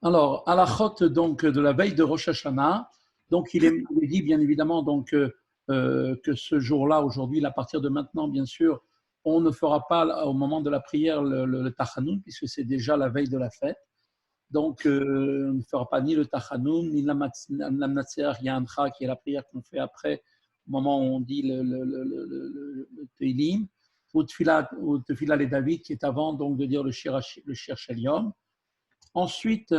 Alors, à la chôte donc de la veille de Rosh Hashanah, donc il est dit bien évidemment donc que ce jour-là, aujourd'hui, à partir de maintenant, bien sûr, on ne fera pas au moment de la prière le tachanoun puisque c'est déjà la veille de la fête. Donc, on ne fera pas ni le tachanoun ni la Natseach Yancha, qui est la prière qu'on fait après, au moment où on dit le Teilim, ou Tefila les David, qui est avant donc de dire le Shir Sheliom. Ensuite,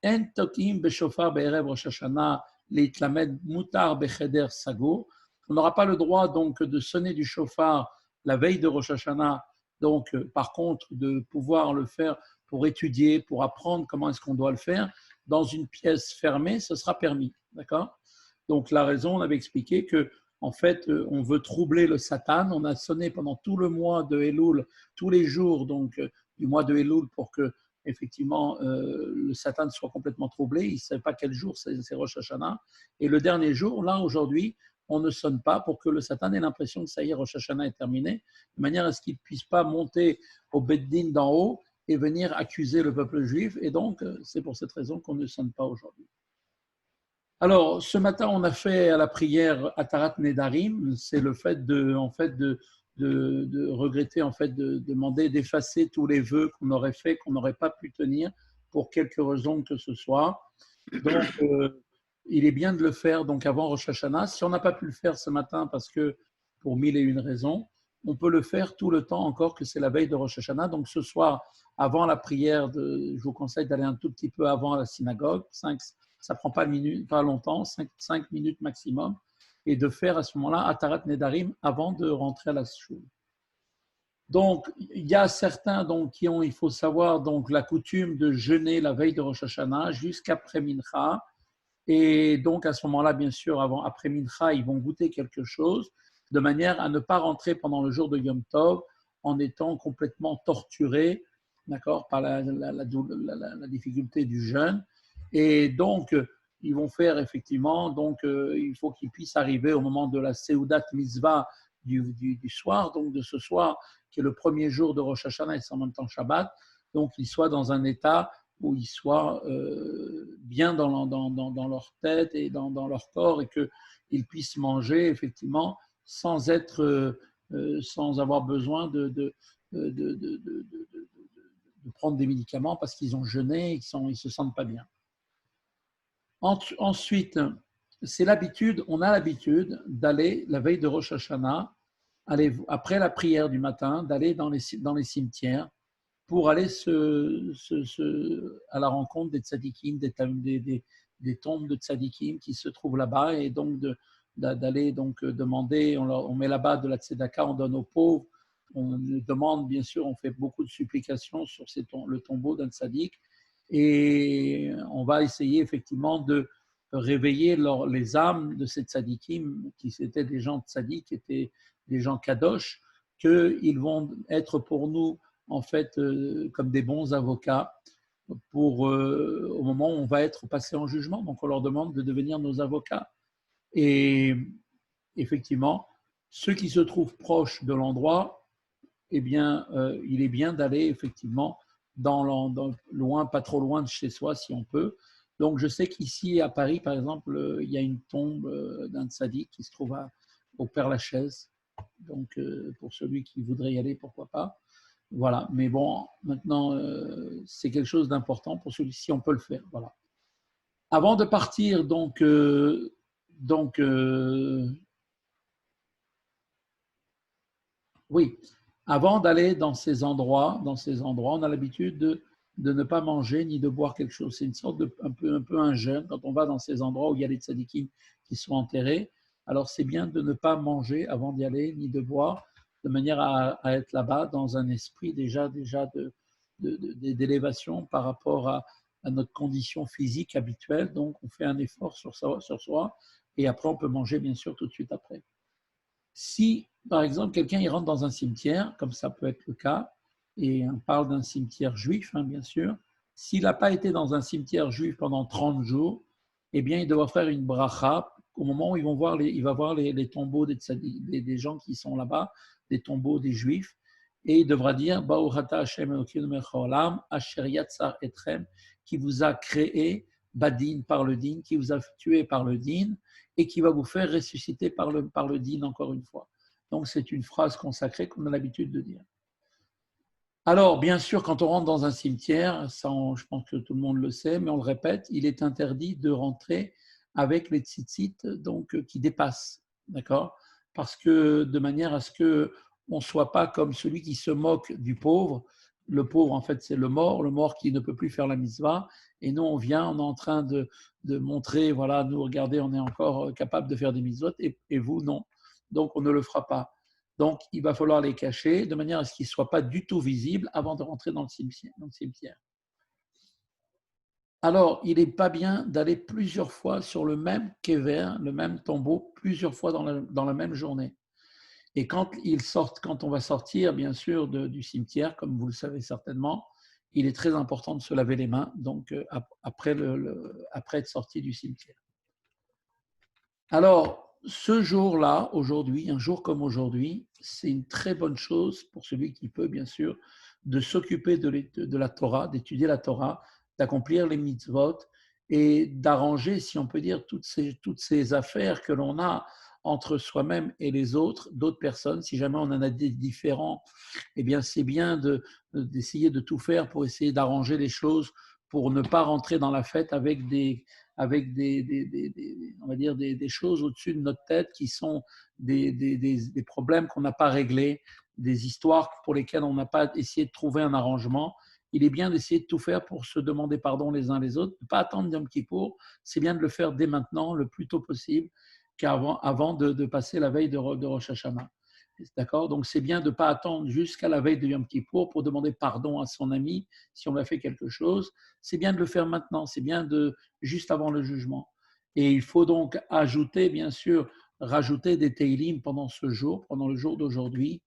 En tokim beshofar be'erev Rosh Hashanah leitlamed mutar becheder sago. On n'aura pas le droit donc de sonner du chauffard la veille de Rosh Hashanah. Donc, par contre, de pouvoir le faire pour étudier, pour apprendre comment est-ce qu'on doit le faire dans une pièce fermée, ce sera permis, d'accord? Donc, la raison, on avait expliqué que en fait, on veut troubler le Satan. On a sonné pendant tout le mois de Elul, tous les jours donc du mois de Elul pour que effectivement, le Satan soit complètement troublé. Il ne sait pas quel jour c'est Rosh Hashanah. Et le dernier jour, là, aujourd'hui, on ne sonne pas pour que le Satan ait l'impression que ça y est, Rosh Hashanah est terminé, de manière à ce qu'il ne puisse pas monter au Beddin d'en haut et venir accuser le peuple juif. Et donc, c'est pour cette raison qu'on ne sonne pas aujourd'hui. Alors, ce matin, on a fait à la prière Atarat Nedarim, c'est le fait de regretter, en fait, de demander d'effacer tous les vœux qu'on aurait fait, qu'on n'aurait pas pu tenir pour quelque raison que ce soit. Donc, il est bien de le faire donc avant Rosh Hashanah. Si on n'a pas pu le faire ce matin parce que pour mille et une raisons, on peut le faire tout le temps encore que c'est la veille de Rosh Hashanah. Donc, ce soir, avant la prière, je vous conseille d'aller un tout petit peu avant à la synagogue, ça ne prend pas longtemps, 5 minutes maximum, et de faire à ce moment-là Atarat Nedarim avant de rentrer à la shul. Donc, il y a certains donc, qui ont, il faut savoir, donc, la coutume de jeûner la veille de Rosh Hashanah jusqu'après Mincha. Et donc, à ce moment-là, bien sûr, après Mincha, ils vont goûter quelque chose de manière à ne pas rentrer pendant le jour de Yom Tov en étant complètement torturés, d'accord, par la difficulté du jeûne. Et donc, ils vont faire effectivement, donc, il faut qu'ils puissent arriver au moment de la Seudat Mitzvah du soir, donc de ce soir, qui est le premier jour de Rosh Hashanah et c'est en même temps Shabbat, donc ils soient dans un état où ils soient bien dans leur tête et dans leur corps et qu'ils puissent manger effectivement sans sans avoir besoin de prendre des médicaments parce qu'ils ont jeûné et qu'ils ne se sentent pas bien. Ensuite, on a l'habitude d'aller la veille de Rosh Hashanah, après la prière du matin, d'aller dans les cimetières pour aller à la rencontre des tzadikim, des tombes de tzadikim qui se trouvent là-bas, et donc d'aller donc demander, on met là-bas de la tzedaka, on donne aux pauvres, on demande bien sûr, on fait beaucoup de supplications sur le tombeau d'un tzadik, et on va essayer effectivement de réveiller les âmes de ces tzadikim, qui étaient des gens tzadik, qui étaient des gens kadosh, qu'ils vont être pour nous en fait comme des bons avocats au moment où on va être passé en jugement. Donc on leur demande de devenir nos avocats. Et effectivement, ceux qui se trouvent proches de l'endroit, eh bien, il est bien d'aller effectivement loin, pas trop loin de chez soi si on peut. Donc je sais qu'ici à Paris, par exemple, il y a une tombe d'un tzaddik qui se trouve au Père-Lachaise. Donc pour celui qui voudrait y aller, pourquoi pas. Voilà, mais bon, maintenant, c'est quelque chose d'important pour celui-ci, on peut le faire. Voilà. Avant de partir, oui, avant d'aller dans ces endroits, on a l'habitude de ne pas manger ni de boire quelque chose. C'est une sorte un peu un jeûne quand on va dans ces endroits où il y a les tzadikim qui sont enterrés. Alors c'est bien de ne pas manger avant d'y aller ni de boire, de manière à être là-bas dans un esprit déjà d'élévation par rapport à notre condition physique habituelle. Donc on fait un effort sur soi et après on peut manger bien sûr tout de suite après. Si, par exemple, quelqu'un il rentre dans un cimetière, comme ça peut être le cas, et on parle d'un cimetière juif, hein, bien sûr, s'il n'a pas été dans un cimetière juif pendant 30 jours, eh bien, il doit faire une bracha au moment où il va voir les tombeaux des gens qui sont là-bas, des tombeaux des juifs, et il devra dire Baruch Hashem Elokeinu melech haolam, asher yatzar etrem, qui vous a créé, badin par le din, qui vous a tué par le din, et qui va vous faire ressusciter par le din encore une fois. Donc c'est une phrase consacrée qu'on a l'habitude de dire. Alors, bien sûr, quand on rentre dans un cimetière, ça, je pense que tout le monde le sait, mais on le répète, il est interdit de rentrer avec les tzitzit donc, qui dépassent, d'accord? Parce que de manière à ce qu'on ne soit pas comme celui qui se moque du pauvre. Le pauvre, en fait, c'est le mort qui ne peut plus faire la mitzvah. Et nous, on est en train de montrer, voilà, nous, regardez, on est encore capable de faire des mitzvot, et vous, non. Donc, on ne le fera pas. Donc, il va falloir les cacher de manière à ce qu'ils ne soient pas du tout visibles avant de rentrer dans le cimetière. Alors, il n'est pas bien d'aller plusieurs fois sur le même kéver, le même tombeau, plusieurs fois dans la même journée. Et quand on va sortir, bien sûr, du cimetière, comme vous le savez certainement, il est très important de se laver les mains, donc après être sorti du cimetière. Alors, ce jour-là, aujourd'hui, un jour comme aujourd'hui, c'est une très bonne chose pour celui qui peut, bien sûr, de s'occuper de la Torah, d'étudier la Torah, d'accomplir les mitzvot et d'arranger, si on peut dire, toutes ces affaires que l'on a entre soi-même et les autres, d'autres personnes. Si jamais on en a des différents, eh bien, c'est bien d'essayer de tout faire pour essayer d'arranger les choses, pour ne pas rentrer dans la fête avec on va dire des choses au-dessus de notre tête qui sont des problèmes qu'on n'a pas réglés, des histoires pour lesquelles on n'a pas essayé de trouver un arrangement. Il est bien d'essayer de tout faire pour se demander pardon les uns les autres, ne pas attendre Yom Kippour, c'est bien de le faire dès maintenant, le plus tôt possible, avant de passer la veille de Rosh Hashanah. D'accord? Donc c'est bien de ne pas attendre jusqu'à la veille de Yom Kippour pour demander pardon à son ami si on a fait quelque chose. C'est bien de le faire maintenant, c'est bien juste avant le jugement. Et il faut donc ajouter, bien sûr, rajouter des Teilim pendant ce jour, pendant le jour d'aujourd'hui,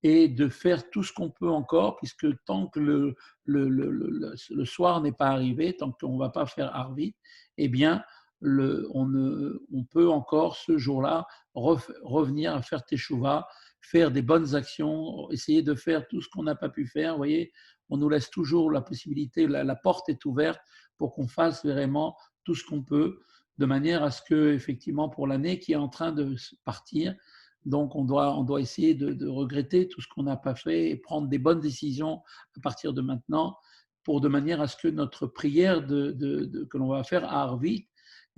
et de faire tout ce qu'on peut encore, puisque tant que le soir n'est pas arrivé, tant qu'on ne va pas faire Arvit, eh bien, on peut encore ce jour-là revenir à faire Teshuvah, faire des bonnes actions, essayer de faire tout ce qu'on n'a pas pu faire. Vous voyez, on nous laisse toujours la possibilité, la porte est ouverte pour qu'on fasse vraiment tout ce qu'on peut, de manière à ce que, effectivement, pour l'année qui est en train de partir, donc on doit essayer de regretter tout ce qu'on n'a pas fait et prendre des bonnes décisions à partir de maintenant, pour de manière à ce que notre prière que l'on va faire à Arvit,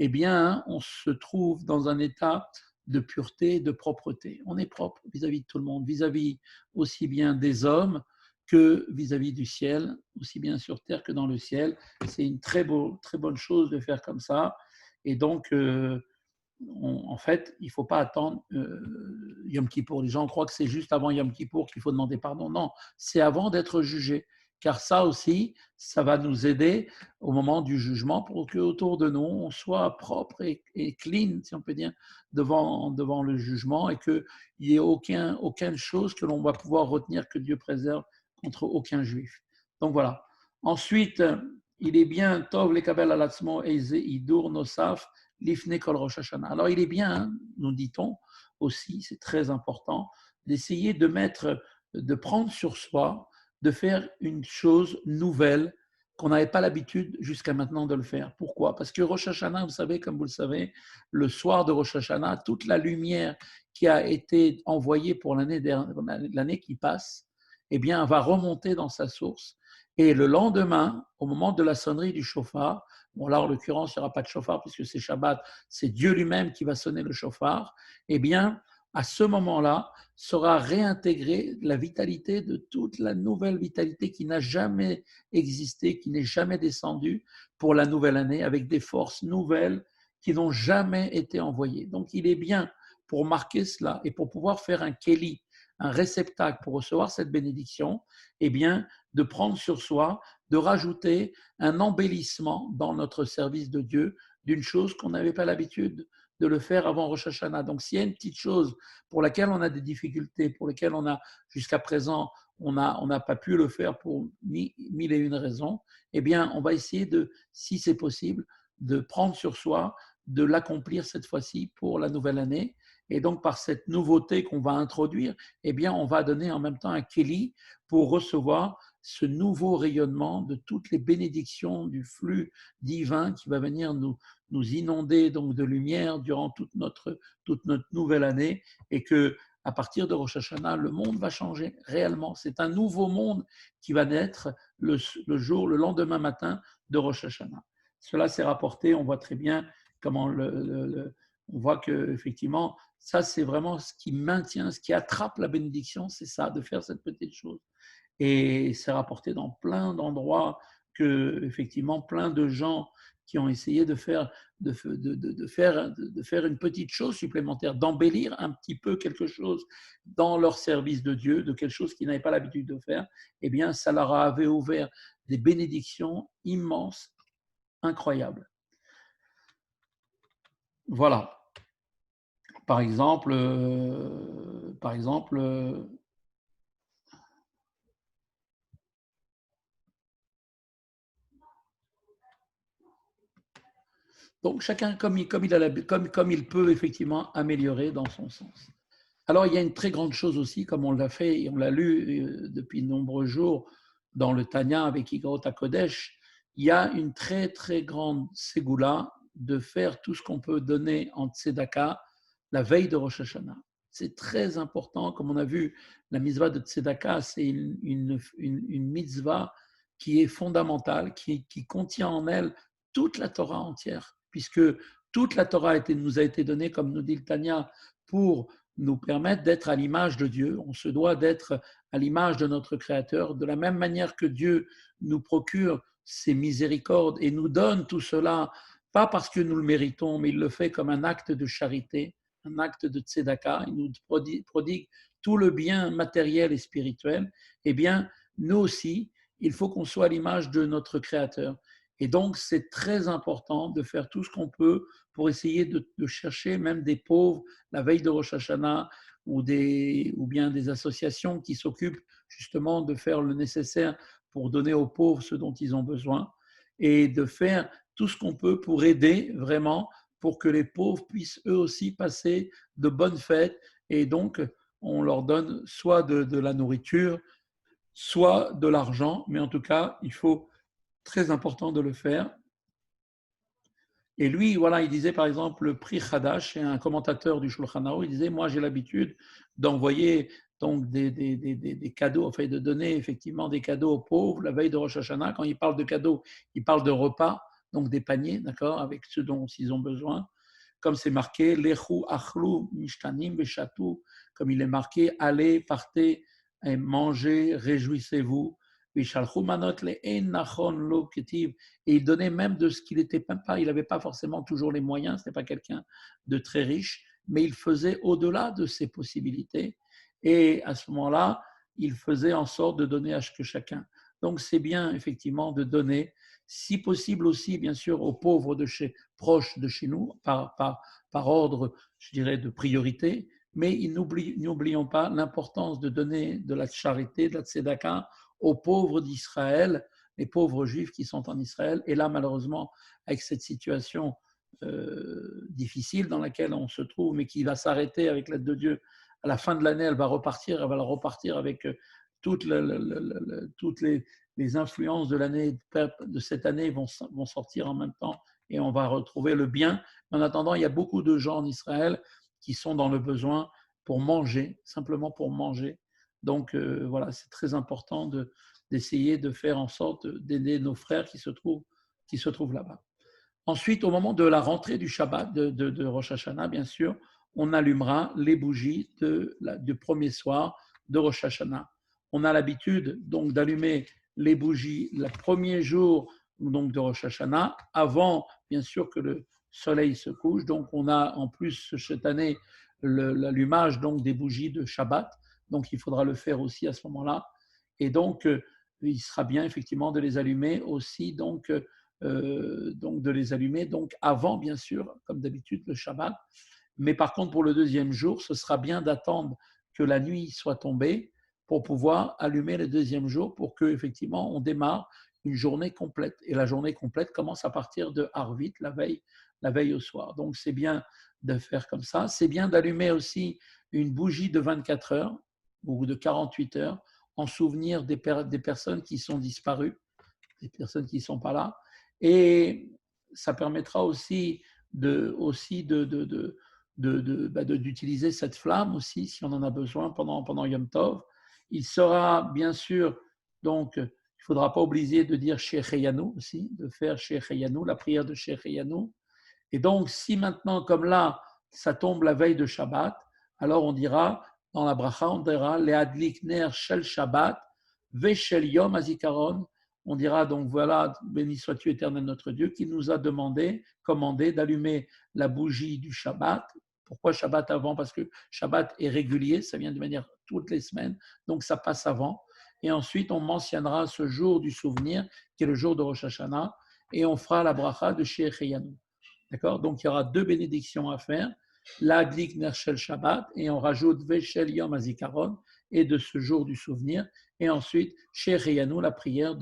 eh bien, on se trouve dans un état de pureté, de propreté. On est propre vis-à-vis de tout le monde, vis-à-vis aussi bien des hommes que vis-à-vis du ciel, aussi bien sur terre que dans le ciel. C'est une très bonne chose de faire comme ça. Et donc, en fait, il ne faut pas attendre Yom Kippour. Les gens croient que c'est juste avant Yom Kippour qu'il faut demander pardon. Non, c'est avant d'être jugé. Car ça aussi, ça va nous aider au moment du jugement pour qu'autour de nous, on soit propre et clean, si on peut dire, devant le jugement et qu'il n'y ait aucune chose que l'on va pouvoir retenir, que Dieu préserve contre aucun juif. Donc voilà. Ensuite, il est bien, Tov le kabel alatzmo eize idur nosaf l'ifne kol Rosh Hashanah. Alors il est bien, nous dit-on aussi, c'est très important, d'essayer de prendre sur soi, de faire une chose nouvelle qu'on n'avait pas l'habitude jusqu'à maintenant de le faire. Pourquoi? Parce que Rosh Hashanah, vous savez, comme vous le savez, le soir de Rosh Hashanah, toute la lumière qui a été envoyée pour l'année qui passe, eh bien, va remonter dans sa source. Et le lendemain, au moment de la sonnerie du shofar, bon là en l'occurrence il n'y aura pas de shofar puisque c'est Shabbat, c'est Dieu lui-même qui va sonner le shofar, eh bien à ce moment-là sera réintégrée la vitalité de toute la nouvelle vitalité qui n'a jamais existé, qui n'est jamais descendue pour la nouvelle année, avec des forces nouvelles qui n'ont jamais été envoyées. Donc il est bien pour marquer cela et pour pouvoir faire un kéli, un réceptacle pour recevoir cette bénédiction, eh bien de prendre sur soi, de rajouter un embellissement dans notre service de Dieu d'une chose qu'on n'avait pas l'habitude de le faire avant Rosh Hashanah. Donc, s'il y a une petite chose pour laquelle on a des difficultés, pour laquelle on a, jusqu'à présent, on n'a pas pu le faire pour mille et une raisons, eh bien, on va essayer de, si c'est possible, de prendre sur soi, de l'accomplir cette fois-ci pour la nouvelle année. Et donc, par cette nouveauté qu'on va introduire, eh bien, on va donner en même temps un kéli pour recevoir ce nouveau rayonnement de toutes les bénédictions du flux divin qui va venir nous inonder donc de lumière durant toute notre nouvelle année, et que à partir de Rosh Hashanah, le monde va changer réellement. C'est un nouveau monde qui va naître le lendemain matin de Rosh Hashanah. Cela s'est rapporté, on voit très bien comment on voit que effectivement, ça c'est vraiment ce qui maintient, ce qui attrape la bénédiction, c'est ça, de faire cette petite chose. Et c'est rapporté dans plein d'endroits que effectivement plein de gens qui ont essayé de faire une petite chose supplémentaire, d'embellir un petit peu quelque chose dans leur service de Dieu, de quelque chose qu'ils n'avaient pas l'habitude de faire, eh bien, ça leur avait ouvert des bénédictions immenses, incroyables. Voilà. Par exemple, donc chacun comme il peut effectivement améliorer dans son sens. Alors il y a une très grande chose aussi, comme on l'a fait et on l'a lu depuis de nombreux jours dans le Tanya avec Igrot HaKodesh, il y a une très très grande ségoula de faire tout ce qu'on peut donner en tzedaka la veille de Rosh Hashanah. C'est très important, comme on a vu, la mitzvah de tzedaka, c'est une mitzvah qui est fondamentale, qui contient en elle toute la Torah entière, puisque toute la Torah nous a été donnée, comme nous dit le Tanya, pour nous permettre d'être à l'image de Dieu. On se doit d'être à l'image de notre Créateur, de la même manière que Dieu nous procure ses miséricordes et nous donne tout cela, pas parce que nous le méritons, mais il le fait comme un acte de charité, un acte de tzedaka, il nous prodigue tout le bien matériel et spirituel. Eh bien, nous aussi, il faut qu'on soit à l'image de notre Créateur. Et donc, c'est très important de faire tout ce qu'on peut pour essayer de chercher même des pauvres la veille de Rosh Hashanah ou bien des associations qui s'occupent justement de faire le nécessaire pour donner aux pauvres ce dont ils ont besoin, et de faire tout ce qu'on peut pour aider vraiment pour que les pauvres puissent eux aussi passer de bonnes fêtes. Et donc, on leur donne soit de la nourriture, soit de l'argent, mais en tout cas, il faut très important de le faire. Et lui, voilà, il disait par exemple le prix Hadash, c'est un commentateur du Shulchan Aruch, il disait, moi j'ai l'habitude d'envoyer donc des cadeaux, enfin de donner effectivement des cadeaux aux pauvres la veille de Rosh Hashanah. Quand il parle de cadeaux, il parle de repas, donc des paniers, d'accord, avec ce dont ils ont besoin. Comme c'est marqué, Lechu achlu mishtanim beshatu, comme il est marqué, allez, partez et mangez, réjouissez-vous. Et il donnait même de ce qu'il n'était pas, il n'avait pas forcément toujours les moyens, ce n'était pas quelqu'un de très riche, mais il faisait au-delà de ses possibilités. Et à ce moment-là, il faisait en sorte de donner à que chacun. Donc c'est bien effectivement de donner, si possible aussi, bien sûr, aux pauvres proches de chez nous, par ordre, je dirais, de priorité, mais n'oublions pas l'importance de donner de la charité, de la tzedaka, aux pauvres d'Israël, les pauvres juifs qui sont en Israël. Et là, malheureusement, avec cette situation difficile dans laquelle on se trouve, mais qui va s'arrêter avec l'aide de Dieu, à la fin de l'année, elle va repartir avec toutes les influences de l'année, de cette année vont sortir en même temps, et on va retrouver le bien. En attendant, il y a beaucoup de gens en Israël qui sont dans le besoin pour manger, simplement pour manger. Donc voilà, c'est très important d'essayer de faire en sorte d'aider nos frères qui se trouvent là-bas. Ensuite, au moment de la rentrée du Shabbat, de Rosh Hashanah, bien sûr, on allumera les bougies du premier soir de Rosh Hashanah. On a l'habitude donc d'allumer les bougies le premier jour donc, de Rosh Hashanah, avant bien sûr que le soleil se couche. Donc on a en plus cette année l'allumage donc des bougies de Shabbat. Donc il faudra le faire aussi à ce moment-là. Et donc il sera bien effectivement de les allumer aussi donc de les allumer donc avant bien sûr comme d'habitude le Shabbat. Mais par contre pour le deuxième jour, ce sera bien d'attendre que la nuit soit tombée pour pouvoir allumer le deuxième jour pour que effectivement on démarre une journée complète. Et la journée complète commence à partir de Arvit, la veille au soir. Donc c'est bien de faire comme ça. C'est bien d'allumer aussi une bougie de 24 heures ou de 48 heures en souvenir des personnes qui sont disparues, des personnes qui ne sont pas là. Et ça permettra aussi d'utiliser cette flamme aussi, si on en a besoin pendant Yom Tov. Il sera bien sûr, donc, il ne faudra pas oublier de dire Shecheyanou aussi, de faire Shecheyanou, la prière de Shecheyanou. Et donc, si maintenant, comme là, ça tombe la veille de Shabbat, alors on dira, dans la bracha, on dira Leadlik ner shel Shabbat, ve shel yom azikaron. On dira donc voilà, béni sois-tu éternel notre Dieu, qui nous a commandé d'allumer la bougie du Shabbat. Pourquoi Shabbat avant? Parce que Shabbat est régulier, ça vient de manière toutes les semaines, donc ça passe avant. Et ensuite, on mentionnera ce jour du souvenir, qui est le jour de Rosh Hashanah, et on fera la bracha de Shecheyanou. D'accord? Donc, il y aura deux bénédictions à faire. L'Adlik Nershel Shabbat, et on rajoute Veshel Yom Azikaron, et de ce jour du souvenir. Et ensuite, Shecheyanou, la prière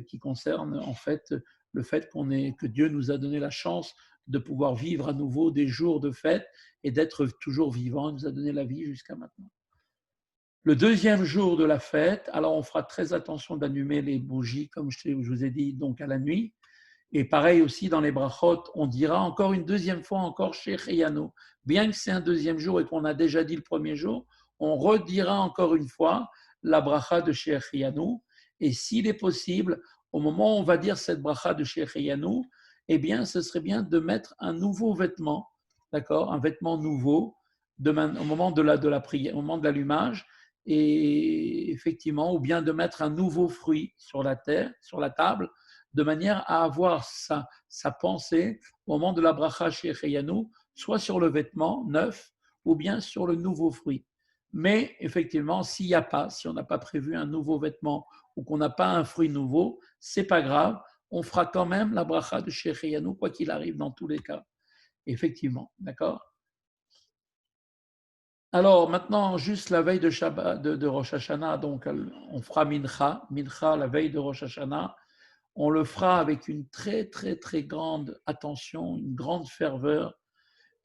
qui concerne en fait le fait que Dieu nous a donné la chance de pouvoir vivre à nouveau des jours de fête et d'être toujours vivant. Il nous a donné la vie jusqu'à maintenant. Le deuxième jour de la fête, alors on fera très attention d'allumer les bougies, comme je vous ai dit, donc à la nuit. Et pareil aussi dans les brachot, on dira encore une deuxième fois encore Shecheyanou. Bien que c'est un deuxième jour et qu'on a déjà dit le premier jour, on redira encore une fois la bracha de Shecheyanou. Et s'il est possible, au moment où on va dire cette bracha de Shecheyanou, eh bien, ce serait bien de mettre un nouveau vêtement, d'accord, un vêtement nouveau au moment de la prière, au moment de l'allumage, et effectivement, ou bien de mettre un nouveau fruit sur la table, de manière à avoir sa pensée au moment de la bracha Shecheyanou, soit sur le vêtement neuf ou bien sur le nouveau fruit. Mais effectivement, si on n'a pas prévu un nouveau vêtement ou qu'on n'a pas un fruit nouveau, c'est pas grave, on fera quand même la bracha de Shecheyanou, quoi qu'il arrive dans tous les cas. Effectivement, d'accord? Alors maintenant, juste la veille de Shabbat, de Rosh Hashanah, donc on fera Mincha la veille de Rosh Hashanah. On le fera avec une très, très, très grande attention, une grande ferveur,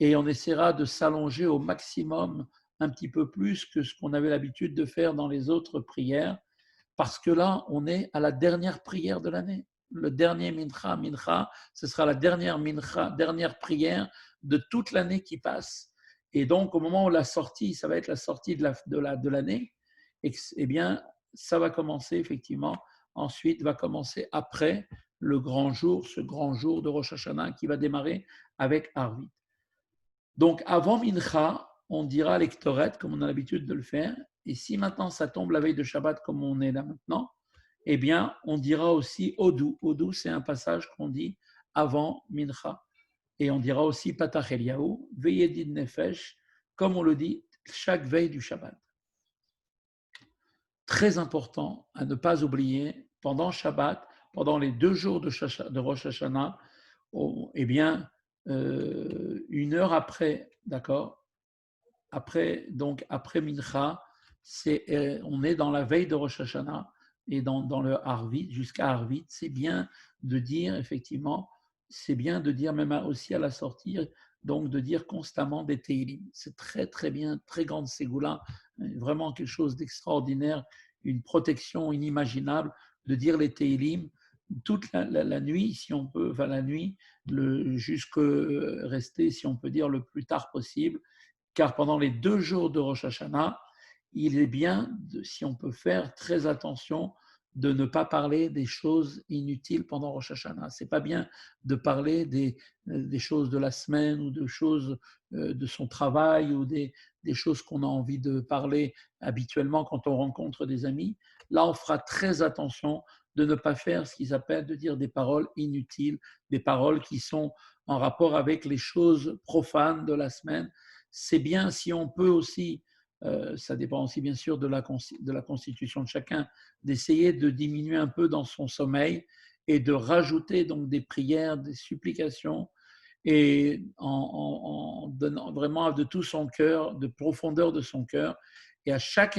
et on essaiera de s'allonger au maximum, un petit peu plus que ce qu'on avait l'habitude de faire dans les autres prières, parce que là, on est à la dernière prière de l'année. Le dernier mincha, ce sera la dernière prière de toute l'année qui passe. Et donc, au moment où la sortie, ça va être la sortie de l'année, eh bien, ça va commencer effectivement. Ensuite, va commencer après le grand jour, ce grand jour de Rosh Hashanah qui va démarrer avec Arvit. Donc, avant Mincha, on dira l'Ektoret, comme on a l'habitude de le faire. Et si maintenant ça tombe la veille de Shabbat, comme on est là maintenant, eh bien, on dira aussi Odou. Odou, c'est un passage qu'on dit avant Mincha. Et on dira aussi Patach Eliyahu, Veyedid Nefesh, comme on le dit chaque veille du Shabbat. Très important à ne pas oublier, pendant Shabbat, pendant les 2 jours de Rosh Hashanah, eh bien, une heure après, d'accord, après Mincha, on est dans la veille de Rosh Hashanah et dans le Arvit, jusqu'à Arvit, c'est bien de dire, effectivement, c'est bien de dire même aussi à la sortie, donc de dire constamment des Teilim. C'est très très bien, très grande ségoula, vraiment quelque chose d'extraordinaire, une protection inimaginable de dire les Teilim toute la nuit, si on peut, enfin la nuit, jusque rester, si on peut dire, le plus tard possible, car pendant les 2 jours de Rosh Hashanah, il est bien, si on peut faire très attention, de ne pas parler des choses inutiles pendant Rosh Hashanah. C'est pas bien de parler des choses de la semaine ou de choses de son travail ou des choses qu'on a envie de parler habituellement quand on rencontre des amis. Là, on fera très attention de ne pas faire ce qu'ils appellent de dire des paroles inutiles, des paroles qui sont en rapport avec les choses profanes de la semaine. C'est bien si on peut aussi, ça dépend aussi bien sûr de la constitution de chacun, d'essayer de diminuer un peu dans son sommeil et de rajouter donc des prières, des supplications, et en donnant vraiment de tout son cœur, de profondeur de son cœur, et à chaque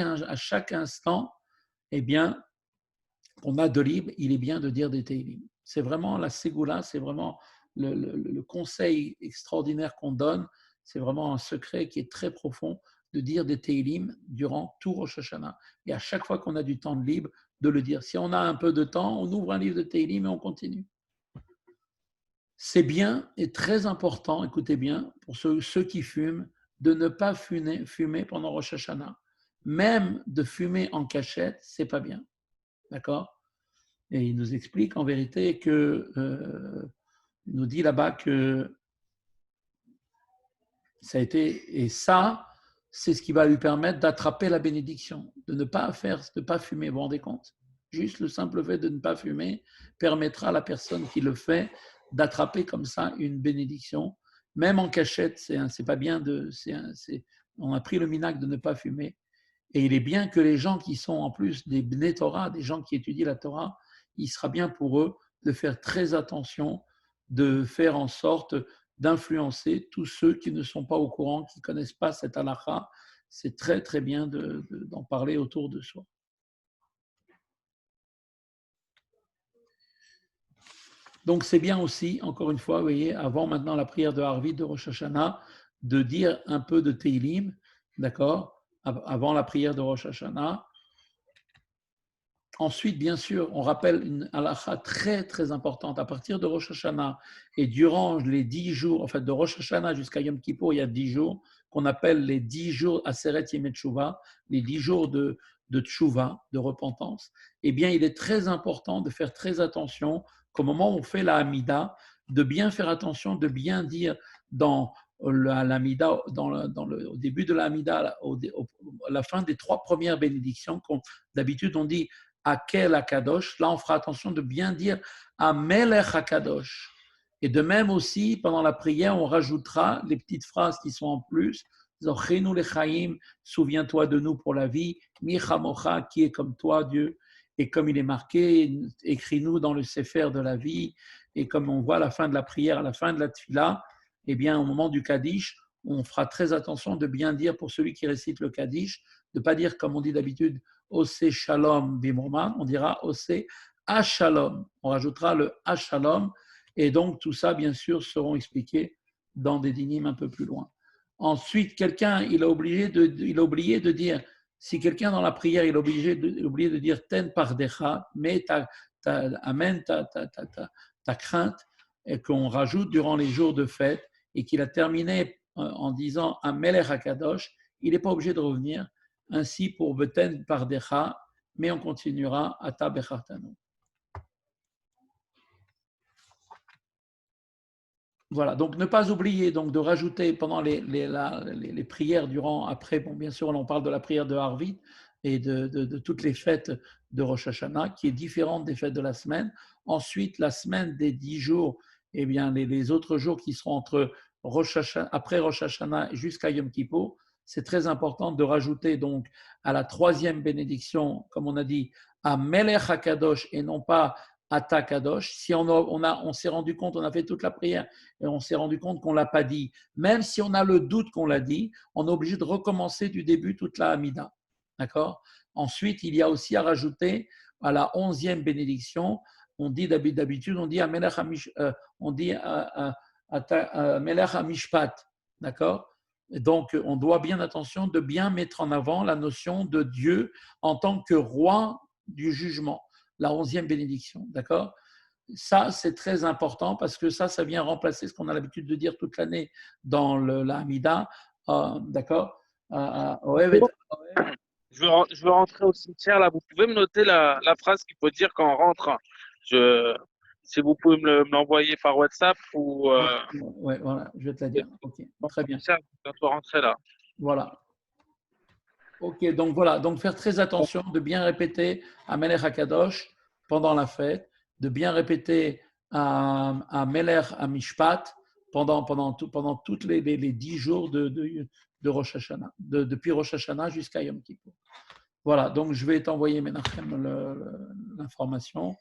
instant, eh bien, qu'on a de libre, il est bien de dire des Teilim. C'est vraiment la Ségoula, c'est vraiment le conseil extraordinaire qu'on donne, c'est vraiment un secret qui est très profond de dire des Teilim durant tout Rosh Hashanah. Et à chaque fois qu'on a du temps de libre, de le dire. Si on a un peu de temps, on ouvre un livre de Teilim et on continue. C'est bien et très important, écoutez bien, pour ceux qui fument, de ne pas fumer pendant Rosh Hashanah. Même de fumer en cachette, c'est pas bien. D'accord? Et il nous explique en vérité que, il nous dit là-bas que ça a été, et ça, c'est ce qui va lui permettre d'attraper la bénédiction, de ne pas fumer, vous vous rendez compte? Juste le simple fait de ne pas fumer permettra à la personne qui le fait d'attraper comme ça une bénédiction. Même en cachette, c'est pas bien on a pris le minac de ne pas fumer. Et il est bien que les gens qui sont en plus des Bnei Torah, des gens qui étudient la Torah, il sera bien pour eux de faire très attention, de faire en sorte d'influencer tous ceux qui ne sont pas au courant, qui ne connaissent pas cette halakha. C'est très très bien d'en parler autour de soi. Donc c'est bien aussi, encore une fois, vous voyez, avant maintenant la prière de Harvit de Rosh Hashanah, de dire un peu de Teilim, d'accord, avant la prière de Rosh Hashanah. Ensuite, bien sûr, on rappelle une halakha très très importante. À partir de Rosh Hashanah et durant les 10 jours, en fait de Rosh Hashanah jusqu'à Yom Kippour, il y a 10 jours qu'on appelle les 10 jours Aseret Yemei Tshuva, les 10 jours de Tshuva, de repentance. Eh bien, il est très important de faire très attention qu'au moment où on fait la Hamida, de bien faire attention, de bien dire dans l'Hamida, au début de la Hamida, à la fin des 3 premières bénédictions, d'habitude on dit Akel Akadosh. Là, on fera attention de bien dire Amelech Akadosh. Et de même aussi, pendant la prière, on rajoutera les petites phrases qui sont en plus. Zochenu lechaim, souviens-toi de nous pour la vie. Michamocha, qui est comme toi, Dieu. Et comme il est marqué, écris-nous dans le Sefer de la vie. Et comme on voit à la fin de la prière, à la fin de la tfila, eh bien, au moment du Kaddish, on fera très attention de bien dire pour celui qui récite le Kaddish, de ne pas dire comme on dit d'habitude, Ose Shalom Bimroman, on dira Ose Ashalom. On rajoutera le Ashalom. Et donc, tout ça, bien sûr, seront expliqués dans des dynimes un peu plus loin. Ensuite, quelqu'un, il a oublié de dire, si quelqu'un dans la prière, il a oublié de dire Ten Pardecha, mais amène ta crainte, et qu'on rajoute durant les jours de fête, et qu'il a terminé en disant Amelech HaKadosh, il n'est pas obligé de revenir. Ainsi pour Beten Pardecha, mais on continuera à Tabechartanu. Voilà, donc ne pas oublier donc de rajouter pendant les prières durant, après, bon, bien sûr, on parle de la prière de Harvit et de toutes les fêtes de Rosh Hashanah, qui est différente des fêtes de la semaine. Ensuite, la semaine des 10 jours, eh bien, les autres jours qui seront après Rosh Hashanah jusqu'à Yom Kippour, c'est très important de rajouter donc à la 3e bénédiction, comme on a dit, à Melech HaKadosh et non pas à Takadosh. Si on s'est rendu compte, on a fait toute la prière et on s'est rendu compte qu'on ne l'a pas dit, même si on a le doute qu'on l'a dit, on est obligé de recommencer du début toute la Hamida. D'accord? Ensuite, il y a aussi à rajouter à la 11e bénédiction, on dit d'habitude, on dit à Melech Hamishpat. D'accord? Donc, on doit bien attention de bien mettre en avant la notion de Dieu en tant que roi du jugement, la 11e bénédiction. D'accord? Ça, c'est très important parce que ça vient remplacer ce qu'on a l'habitude de dire toute l'année dans la Hamida. D'accord? Je veux rentrer au cimetière là. Vous pouvez me noter la phrase qu'il faut dire quand on rentre. Je, si vous pouvez me l'envoyer par WhatsApp ou Ouais, voilà, je vais te la dire. Ok, très bien. je vais bientôt rentrer là. Voilà. Ok, donc voilà, donc faire très attention de bien répéter Amelech HaKadosh pendant la fête, de bien répéter à Melech HaMishpat pendant toutes les 10 jours de Rosh Hashanah, depuis Rosh Hashanah jusqu'à Yom Kippur. Voilà, donc je vais t'envoyer, Menachem, l'information.